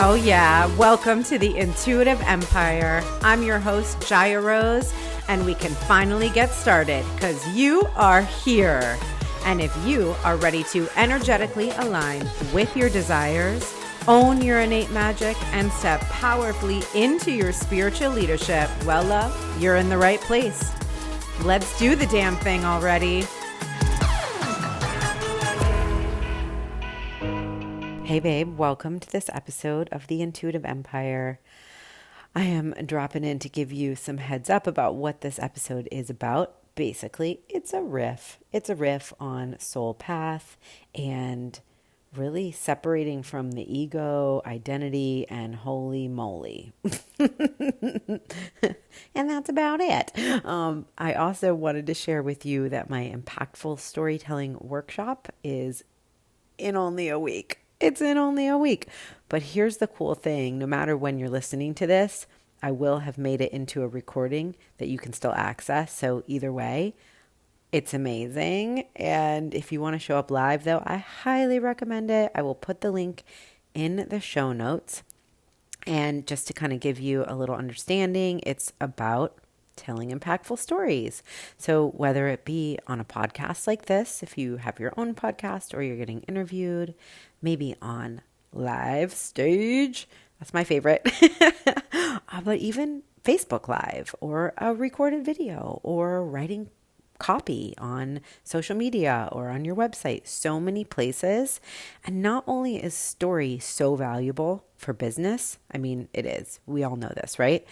Oh yeah, welcome to the Intuitive Empire. I'm your host, Jaya Rose, and we can finally get started because you are here. And if you are ready to energetically align with your desires, own your innate magic, and step powerfully into your spiritual leadership, well, love, you're in the right place. Let's do the damn thing already. Hey babe, welcome to this episode of the Intuitive Empire. I am dropping in to give you some heads up about what this episode is about. Basically, it's a riff. It's a riff on soul path and really separating from the ego, identity, and holy moly. And that's about it. I also wanted to share with you that my impactful storytelling workshop is in only a week. It's in only a week. But here's the cool thing. No matter when you're listening to this, I will have made it into a recording that you can still access. So either way, it's amazing. And if you want to show up live, though, I highly recommend it. I will put the link in the show notes. And just to kind of give you a little understanding, it's about telling impactful stories. So whether it be on a podcast like this, if you have your own podcast or you're getting interviewed, maybe on live stage, that's my favorite, but even Facebook Live or a recorded video or writing copy on social media or on your website, so many places. And not only is story so valuable for business, I mean, it is, we all know this, right?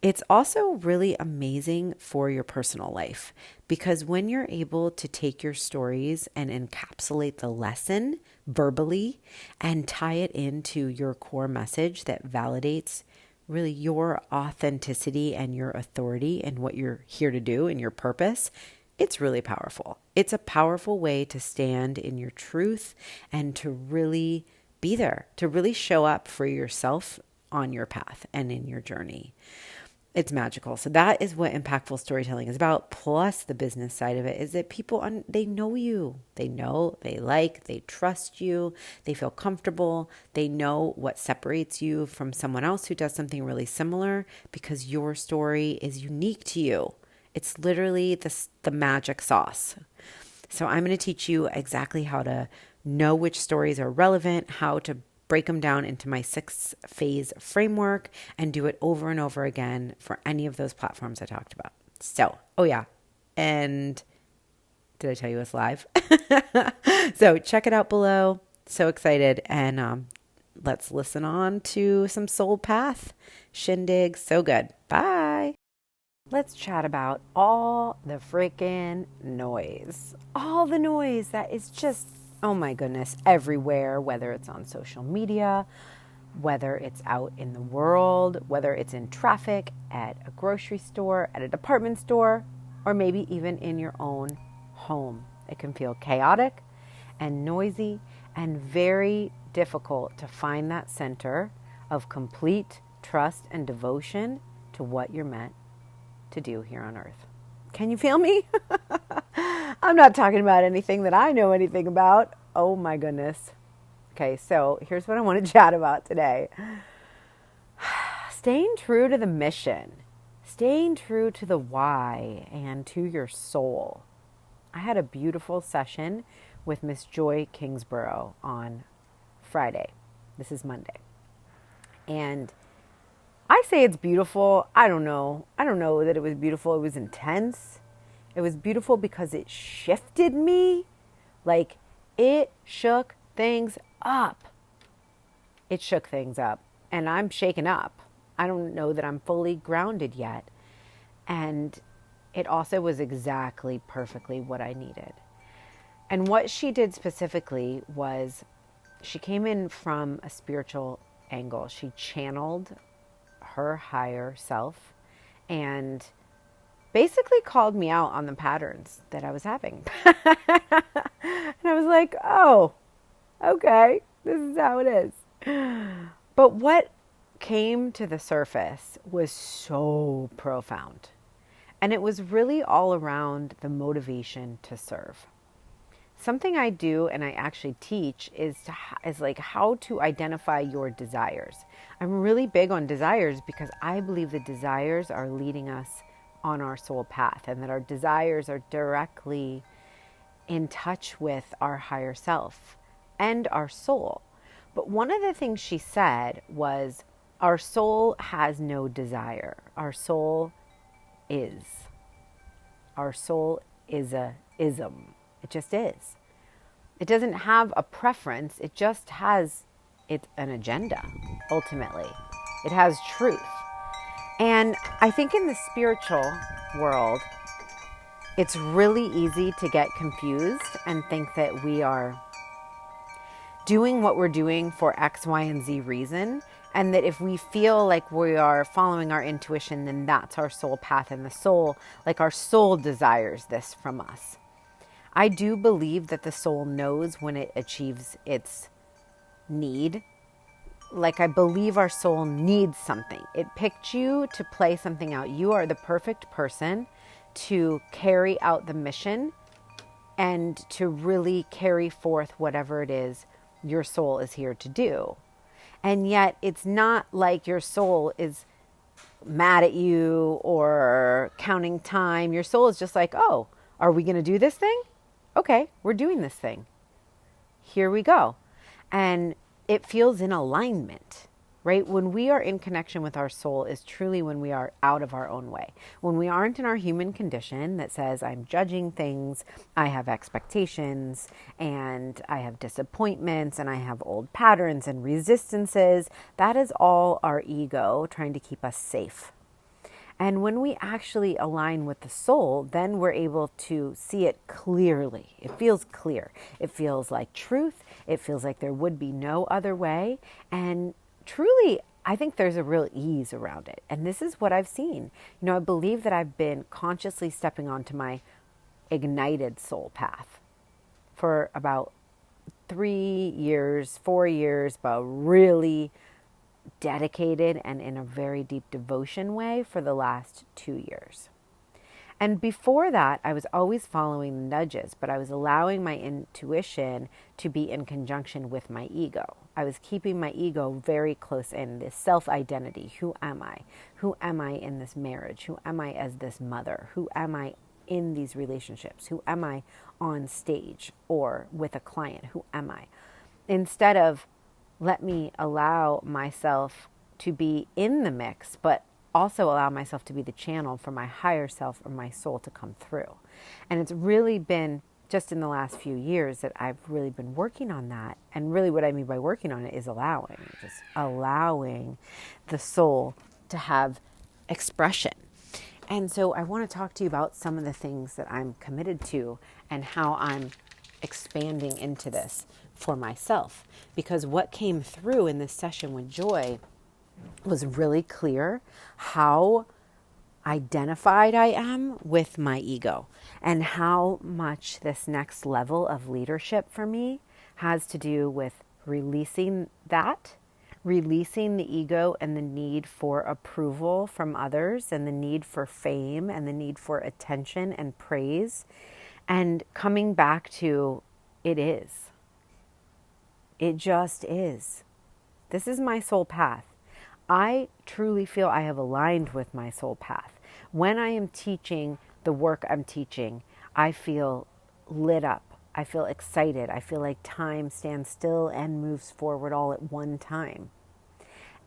It's also really amazing for your personal life because when you're able to take your stories and encapsulate the lesson verbally and tie it into your core message that validates really your authenticity and your authority and what you're here to do and your purpose, it's really powerful. It's a powerful way to stand in your truth and to really be there, to really show up for yourself on your path and in your journey. It's magical. So that is what impactful storytelling is about. Plus the business side of it is that people, they know you. They know, they like, they trust you. They feel comfortable. They know what separates you from someone else who does something really similar because your story is unique to you. It's literally the magic sauce. So I'm going to teach you exactly how to know which stories are relevant, how to break them down into my 6-phase framework and do it over and over again for any of those platforms I talked about. So, oh yeah. And did I tell you it's live? So check it out below. So excited. And let's listen on to some soul path shindig. So good. Bye. Let's chat about all the freaking noise. All the noise that is just, oh my goodness, everywhere, whether it's on social media, whether it's out in the world, whether it's in traffic, at a grocery store, at a department store, or maybe even in your own home. It can feel chaotic and noisy and very difficult to find that center of complete trust and devotion to what you're meant to do here on earth. Can you feel me? I'm not talking about anything that I know anything about. Oh my goodness. Okay, so here's what I want to chat about today. Staying true to the mission, staying true to the why and to your soul. I had a beautiful session with Miss Joy Kingsborough on Friday. This is Monday. And I say it's beautiful. I don't know that it was beautiful. It was intense. It was beautiful because it shifted me. Like, it shook things up. It shook things up. And I'm shaken up. I don't know that I'm fully grounded yet. And it also was exactly perfectly what I needed. And what she did specifically was she came in from a spiritual angle. She channeled her higher self and basically called me out on the patterns that I was having. And I was like, oh, okay, this is how it is. But what came to the surface was so profound. And it was really all around the motivation to serve. something I do and I actually teach is like how to identify your desires. I'm really big on desires because I believe the desires are leading us on our soul path, and that our desires are directly in touch with our higher self and our soul. But one of the things she said was, our soul has no desire. Our soul is. Our soul is a ism. It just is. It doesn't have a preference. It just has an agenda, ultimately. It has truth. And I think in the spiritual world, it's really easy to get confused and think that we are doing what we're doing for X, Y, and Z reason. And that if we feel like we are following our intuition, then that's our soul path, and the soul, like our soul desires this from us. I do believe that the soul knows when it achieves its need. Like, I believe our soul needs something. It picked you to play something out. You are the perfect person to carry out the mission and to really carry forth whatever it is your soul is here to do. And yet it's not like your soul is mad at you or counting time. Your soul is just like, oh, are we going to do this thing? Okay, we're doing this thing. Here we go. And it feels in alignment, right? When we are in connection with our soul is truly when we are out of our own way. When we aren't in our human condition that says, I'm judging things, I have expectations, and I have disappointments, and I have old patterns and resistances. That is all our ego trying to keep us safe. And when we actually align with the soul, then we're able to see it clearly. It feels clear. It feels like truth. It feels like there would be no other way. And truly, I think there's a real ease around it. And this is what I've seen. You know, I believe that I've been consciously stepping onto my ignited soul path for about 3 years, 4 years, but really dedicated and in a very deep devotion way for the last 2 years. And before that, I was always following nudges, but I was allowing my intuition to be in conjunction with my ego. I was keeping my ego very close in, this self-identity. Who am I? Who am I in this marriage? Who am I as this mother? Who am I in these relationships? Who am I on stage or with a client? Who am I? Instead of, let me allow myself to be in the mix, but also allow myself to be the channel for my higher self or my soul to come through. And it's really been just in the last few years that I've really been working on that. And really what I mean by working on it is just allowing the soul to have expression. And so I want to talk to you about some of the things that I'm committed to and how I'm expanding into this for myself. Because what came through in this session with Joy was really clear how identified I am with my ego, and how much this next level of leadership for me has to do with releasing the ego and the need for approval from others, and the need for fame, and the need for attention and praise, and coming back to it is. It just is. This is my soul path. I truly feel I have aligned with my soul path. When I am teaching the work I'm teaching, I feel lit up. I feel excited. I feel like time stands still and moves forward all at one time.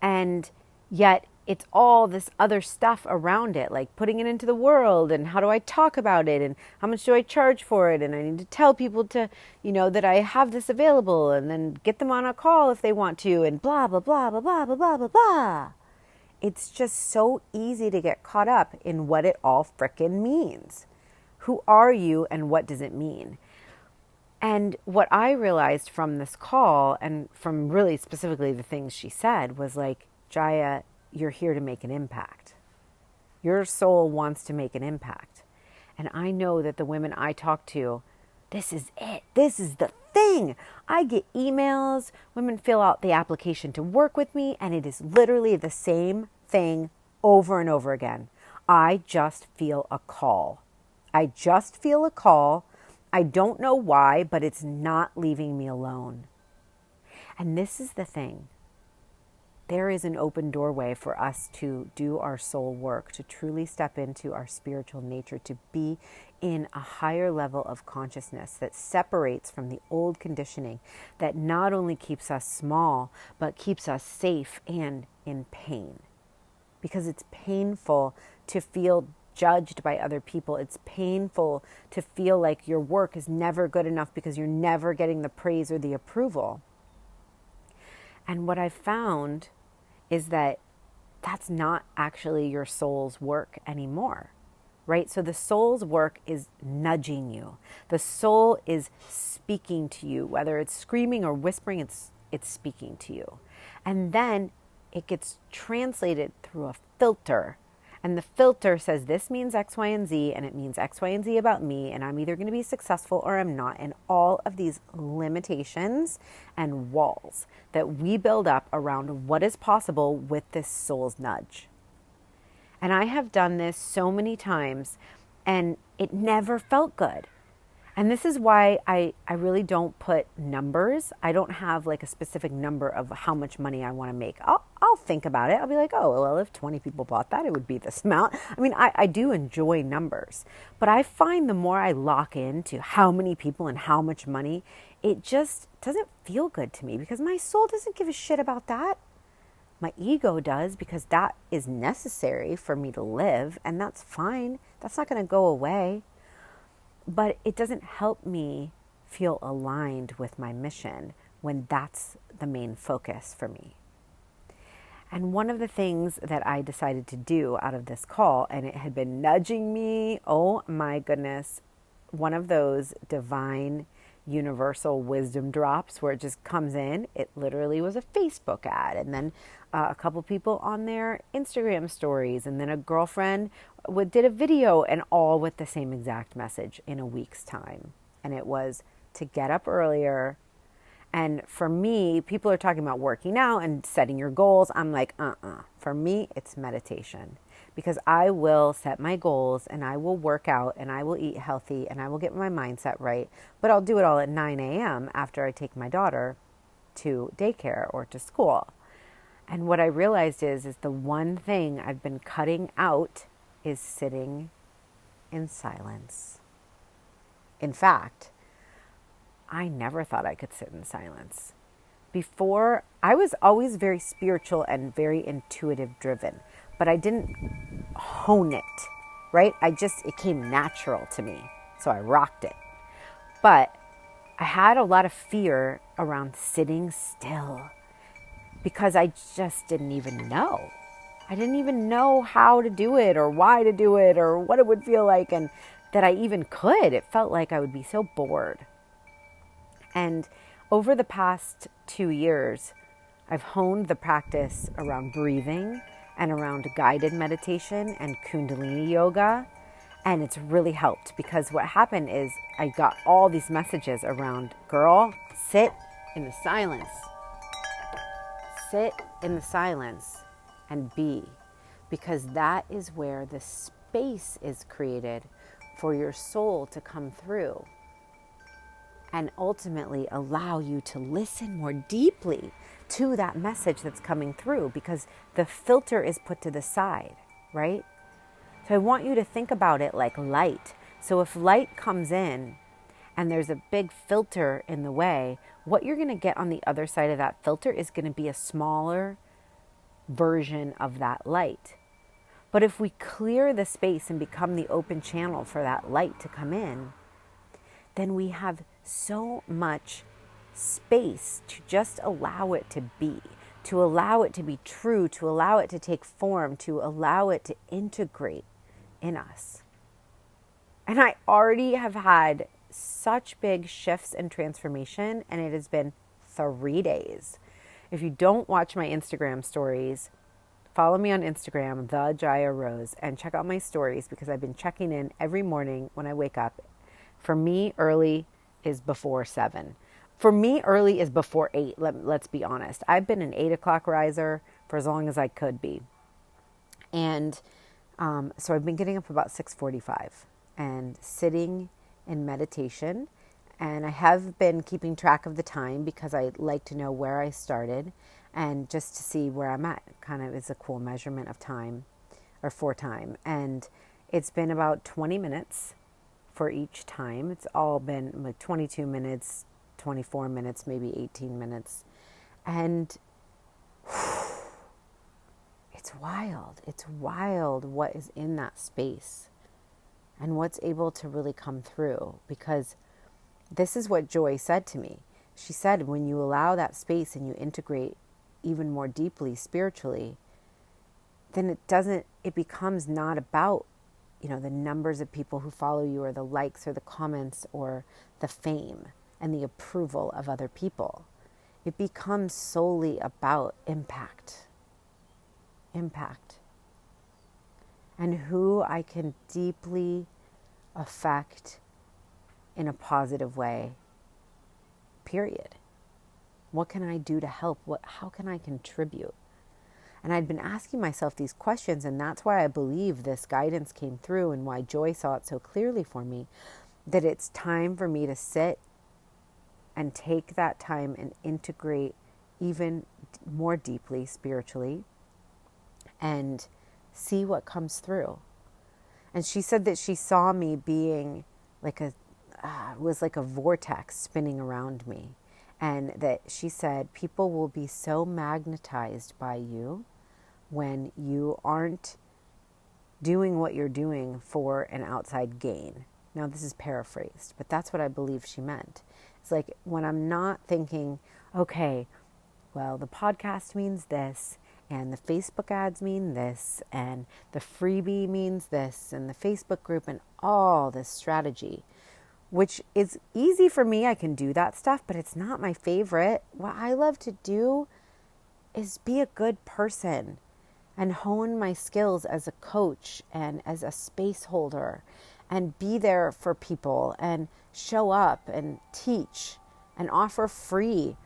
And yet it's all this other stuff around it, like putting it into the world, and how do I talk about it, and how much do I charge for it, and I need to tell people to, that I have this available, and then get them on a call if they want to, and blah, blah, blah, blah, blah, blah, blah, blah, blah. It's just so easy to get caught up in what it all frickin' means. Who are you and what does it mean? And what I realized from this call, and from really specifically the things she said, was like, Jaya, you're here to make an impact. Your soul wants to make an impact. And I know that the women I talk to, this is it. This is the thing. I get emails, women fill out the application to work with me, and it is literally the same thing over and over again. I just feel a call. I just feel a call. I don't know why, but it's not leaving me alone. And this is the thing. There is an open doorway for us to do our soul work, to truly step into our spiritual nature, to be in a higher level of consciousness that separates from the old conditioning that not only keeps us small, but keeps us safe and in pain. Because it's painful to feel judged by other people. It's painful to feel like your work is never good enough because you're never getting the praise or the approval. And what I've found is that that's not actually your soul's work anymore, right? So the soul's work is nudging you. The soul is speaking to you, whether it's screaming or whispering, it's speaking to you. And then it gets translated through a filter. And the filter says, this means X, Y, and Z, and it means X, Y, and Z about me, and I'm either going to be successful or I'm not. And all of these limitations and walls that we build up around what is possible with this soul's nudge. And I have done this so many times, and it never felt good. And this is why I really don't put numbers. I don't have like a specific number of how much money I want to make. I'll think about it. I'll be like, oh, well, if 20 people bought that, it would be this amount. I mean, I do enjoy numbers. But I find the more I lock into how many people and how much money, it just doesn't feel good to me because my soul doesn't give a shit about that. My ego does because that is necessary for me to live, and that's fine. That's not going to go away. But it doesn't help me feel aligned with my mission when that's the main focus for me. And one of the things that I decided to do out of this call, and it had been nudging me, oh my goodness, one of those divine universal wisdom drops where it just comes in. It literally was a Facebook ad, and then a couple people on their Instagram stories, and then a girlfriend did a video, and all with the same exact message in a week's time. And it was to get up earlier. And for me, people are talking about working out and setting your goals. I'm like, For me, it's meditation. Because I will set my goals and I will work out and I will eat healthy and I will get my mindset right. But I'll do it all at 9 a.m. after I take my daughter to daycare or to school. And what I realized is the one thing I've been cutting out is sitting in silence. In fact, I never thought I could sit in silence. Before, I was always very spiritual and very intuitive driven, but I didn't hone it, right? It came natural to me, so I rocked it. But I had a lot of fear around sitting still because I just didn't even know. I didn't even know how to do it or why to do it or what it would feel like, and that I even could. It felt like I would be so bored. And over the past 2 years, I've honed the practice around breathing and around guided meditation and Kundalini yoga. And it's really helped because what happened is I got all these messages around, girl, sit in the silence. Sit in the silence and be, because that is where the space is created for your soul to come through and ultimately allow you to listen more deeply to that message that's coming through, because the filter is put to the side, right? So I want you to think about it like light. So if light comes in and there's a big filter in the way, what you're going to get on the other side of that filter is going to be a smaller version of that light. But if we clear the space and become the open channel for that light to come in, then we have so much space to just allow it to be, to allow it to be true, to allow it to take form, to allow it to integrate in us. And I already have had such big shifts and transformation, and it has been 3 days. If you don't watch my Instagram stories, follow me on Instagram, the Jaya Rose, and check out my stories because I've been checking in every morning when I wake up. For me, early is before 7. For me, early is before 8. Let's be honest. I've been an 8 o'clock riser for as long as I could be. And so I've been getting up about 6:45 and sitting in meditation. And I have been keeping track of the time because I like to know where I started and just to see where I'm at. Kind of is a cool measurement of time or for time. And it's been about 20 minutes for each time. It's all been like 22 minutes, 24 minutes, maybe 18 minutes. And it's wild. It's wild what is in that space and what's able to really come through, because this is what Joy said to me. She said, when you allow that space and you integrate even more deeply spiritually, then it becomes not about, the numbers of people who follow you or the likes or the comments or the fame and the approval of other people. It becomes solely about impact. Impact. And who I can deeply affect in a positive way, period. What can I do to help? How can I contribute? And I'd been asking myself these questions, and that's why I believe this guidance came through and why Joy saw it so clearly for me, that it's time for me to sit and take that time and integrate even more deeply spiritually and see what comes through. And she said that she saw me being like it was like a vortex spinning around me. And that she said, people will be so magnetized by you when you aren't doing what you're doing for an outside gain. Now, this is paraphrased, but that's what I believe she meant. It's like when I'm not thinking, okay, well, the podcast means this, and the Facebook ads mean this, and the freebie means this, and the Facebook group, and all this strategy, which is easy for me. I can do that stuff, but it's not my favorite. What I love to do is be a good person and hone my skills as a coach and as a space holder and be there for people and show up and teach and offer free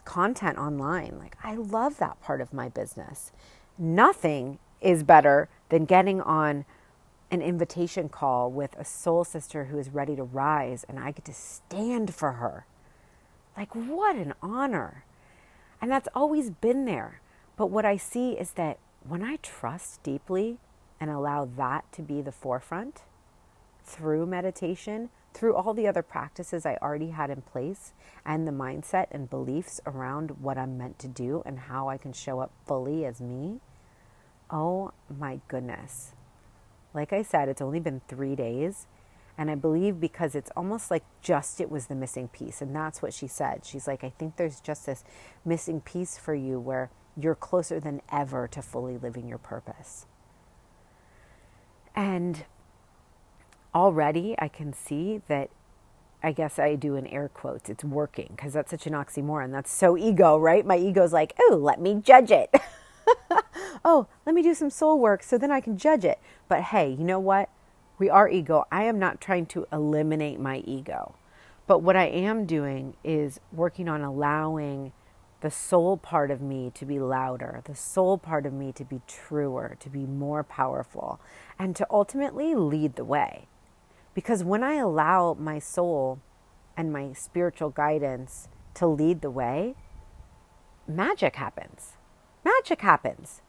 content online. Like, I love that part of my business. Nothing is better than getting on an invitation call with a soul sister who is ready to rise, and I get to stand for her. Like, what an honor. And that's always been there. But what I see is that when I trust deeply and allow that to be the forefront through meditation, through all the other practices I already had in place, and the mindset and beliefs around what I'm meant to do and how I can show up fully as me, oh my goodness. Like I said, it's only been 3 days, and I believe because it's almost like it was the missing piece, and that's what she said. She's like, I think there's just this missing piece for you where you're closer than ever to fully living your purpose. And already I can see that, I guess I do in air quotes, it's working, because that's such an oxymoron. That's so ego, right? My ego's like, oh, let me judge it. Oh, let me do some soul work so then I can judge it. But hey, you know what? We are ego. I am not trying to eliminate my ego. But what I am doing is working on allowing the soul part of me to be louder, the soul part of me to be truer, to be more powerful, and to ultimately lead the way. Because when I allow my soul and my spiritual guidance to lead the way, magic happens. Magic happens.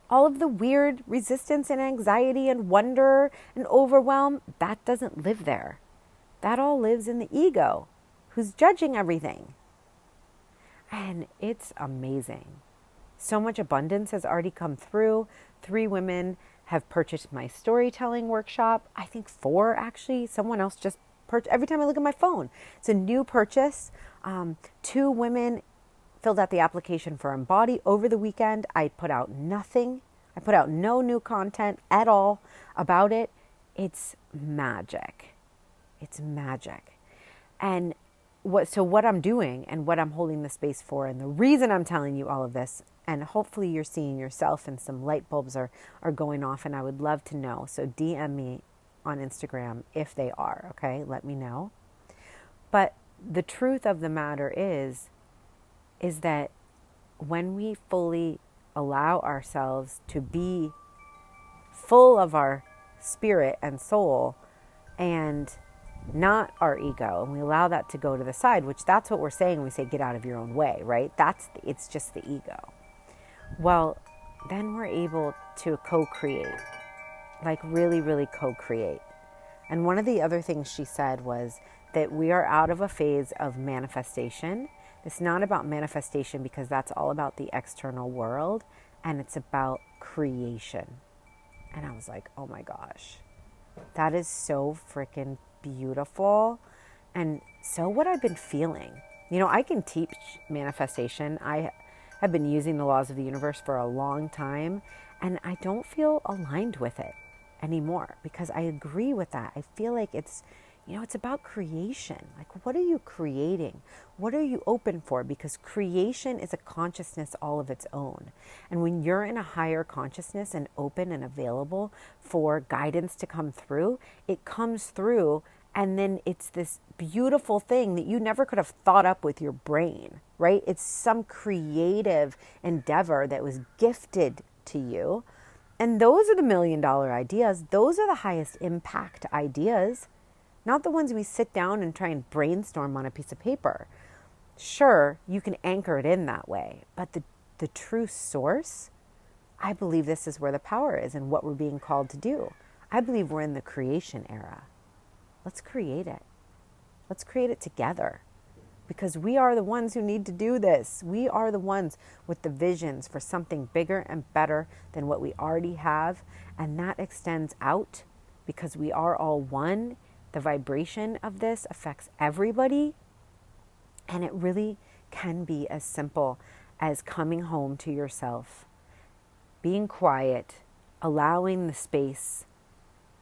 All of the weird resistance and anxiety and wonder and overwhelm, that doesn't live there. That all lives in the ego, who's judging everything. And it's amazing. So much abundance has already come through. 3 women have purchased my storytelling workshop. I think 4 actually. Someone else just purchased. Every time I look at my phone, it's a new purchase. 2 women filled out the application for EMBODY over the weekend. I put out nothing. I put out no new content at all about it. It's magic. It's magic. And what I'm doing and what I'm holding the space for, and the reason I'm telling you all of this, and hopefully you're seeing yourself and some light bulbs are going off, and I would love to know. So DM me on Instagram if they are, okay? Let me know. But the truth of the matter is that when we fully allow ourselves to be full of our spirit and soul and not our ego. And we allow that to go to the side, which that's what we're saying when we say get out of your own way, right? It's just the ego. Well, then we're able to co-create, like really, really co-create. And one of the other things she said was that we are out of a phase of manifestation. It's not about manifestation because that's all about the external world, and it's about creation. And I was like, oh my gosh, that is so freaking beautiful. And so what I've been feeling, I can teach manifestation. I have been using the laws of the universe for a long time, and I don't feel aligned with it anymore because I agree with that. I feel like it's about creation. Like, what are you creating? What are you open for? Because creation is a consciousness all of its own. And when you're in a higher consciousness and open and available for guidance to come through, it comes through. And then it's this beautiful thing that you never could have thought up with your brain, right? It's some creative endeavor that was gifted to you. And those are the $1 million ideas. Those are the highest impact ideas. Not the ones we sit down and try and brainstorm on a piece of paper. Sure, you can anchor it in that way. But the true source, I believe this is where the power is and what we're being called to do. I believe we're in the creation era. Let's create it. Let's create it together. Because we are the ones who need to do this. We are the ones with the visions for something bigger and better than what we already have. And that extends out because we are all one. The vibration of this affects everybody. And it really can be as simple as coming home to yourself, being quiet, allowing the space,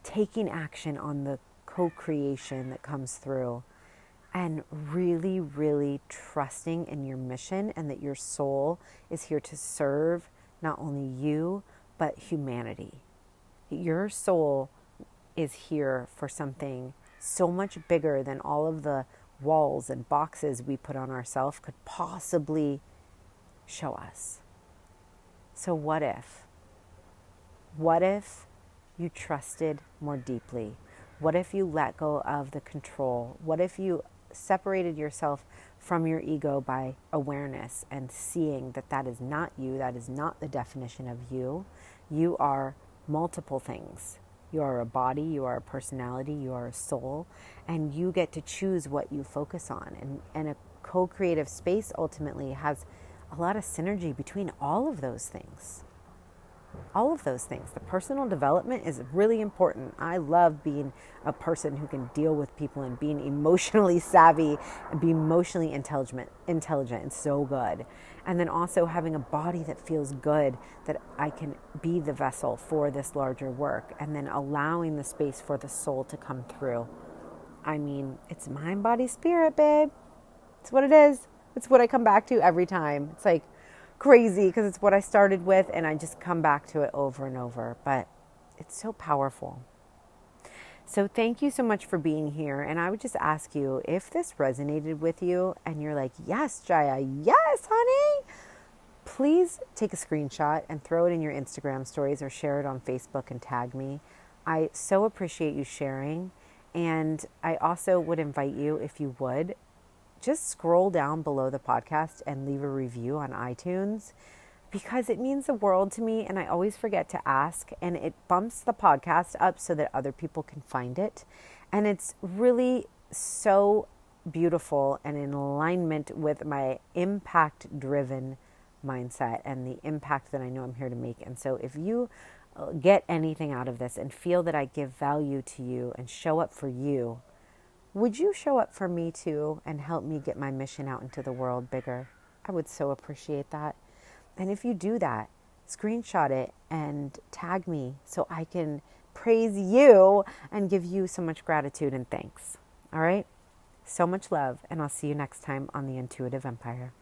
taking action on the co-creation that comes through, and really, really trusting in your mission and that your soul is here to serve not only you, but humanity. Your soul is here for something so much bigger than all of the walls and boxes we put on ourselves could possibly show us. So what if? What if you trusted more deeply? What if you let go of the control? What if you separated yourself from your ego by awareness and seeing that that is not you, that is not the definition of you. You are multiple things. You are a body, you are a personality, you are a soul, and you get to choose what you focus on. And a co-creative space ultimately has a lot of synergy between all of those things. All of those things. The personal development is really important. I love being a person who can deal with people and being emotionally savvy and be emotionally intelligent. It's so good. And then also having a body that feels good, that I can be the vessel for this larger work, and then allowing the space for the soul to come through. I mean, it's mind, body, spirit, babe. It's what it is. It's what I come back to every time. It's like crazy because it's what I started with and I just come back to it over and over, but it's so powerful. So thank you so much for being here. And I would just ask you, if this resonated with you and you're like, yes, Jaya, yes, honey, please take a screenshot and throw it in your Instagram stories or share it on Facebook and tag me. I so appreciate you sharing. And I also would invite you, if you would, just scroll down below the podcast and leave a review on iTunes, because it means the world to me and I always forget to ask, and it bumps the podcast up so that other people can find it. And it's really so beautiful and in alignment with my impact-driven mindset and the impact that I know I'm here to make. And so if you get anything out of this and feel that I give value to you and show up for you, would you show up for me too and help me get my mission out into the world bigger? I would so appreciate that. And if you do that, screenshot it and tag me so I can praise you and give you so much gratitude and thanks. All right? So much love, and I'll see you next time on the Intuitive Empire.